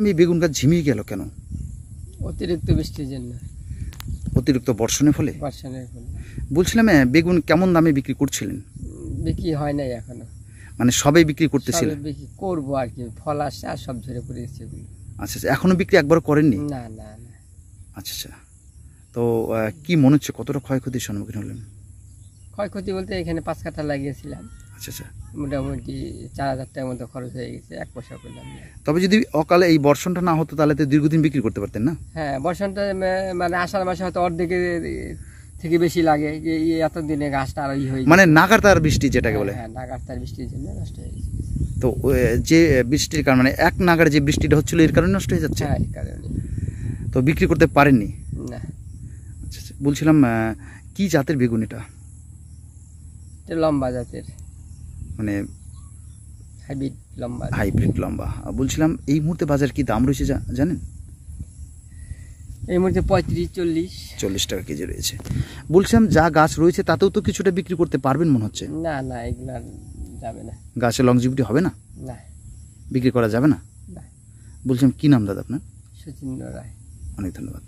আমি বেগুন গাছ ঝিমিয়ে গেল কেন? অতিরিক্ত বৃষ্টির জন্য, অতিরিক্ত বর্ষণের ফলে। বর্ষণের ফলে। বলছিলাম বেগুন কেমন দামে বিক্রি করছিলেন? বিক্রি হয় নাই এখনো, মানে সবে বিক্রি করতেছিলেন? সবে বিক্রি করবো আর কি, ফল আসছে আর সব ঝরে পড়ে গেছে এগুলো। আচ্ছা আচ্ছা, এখনো বিক্রি একবারও করেননি? না না না। আচ্ছা আচ্ছা, তো কি মনে হচ্ছে কতটা ক্ষয়ক্ষতির সম্মুখীন হলেন? ক্ষয়ক্ষতি বলতে এখানে 5 কাঠা লাগিয়েছিলাম, আচ্ছা আচ্ছা, মোটামুটি 4000 টাকার মতো খরচ হয়ে গেছে, 1 পয়সা পেলাম না। তবে যদি অকালে এই বর্ষণটা না হতো তাহলে তো দীর্ঘদিন বিক্রি করতে পারতেন না? হ্যাঁ, বর্ষণটা মানে আষাঢ় মাসে হয়তো অর্ধেকের থেকে বেশি লাগে, যে এত দিনে গাছটা আর হয়ে মানে নাগাতার বৃষ্টি যেটাকে বলে। হ্যাঁ, নাগাতার বৃষ্টির জন্য নষ্ট হয়ে গেছে। তো যে বৃষ্টির কারণে মানে এক নাগারে যে বৃষ্টিটা হচ্ছিল এর কারণে নষ্ট হয়ে যাচ্ছে। হ্যাঁ, এই কারণে। তো বিক্রি করতে পারেননি? না। আচ্ছা আচ্ছা, বলছিলাম কি জাতের বেগুন এটা? এটা লম্বা জাতের, মানে হাইব্রিড লম্বা। হাইব্রিড লম্বা। বলছিলাম এই মুহূর্তে বাজার কি দাম রয়েছে জানেন? এই মুহূর্তে 35-40। 40 টাকা কেজি রয়েছে। বলছিলাম যা গাছ রয়েছে তাতেও তো কিছুটা বিক্রি করতে পারবেন মনে হচ্ছে। না না, এগুলা যাবে না। গাছের লংজিভিটি হবে না, না, বিক্রি করা যাবে না। না। বলছিলাম কি নাম দাদা আপনার? সচিন্দ্র রায়। অনেক ধন্যবাদ।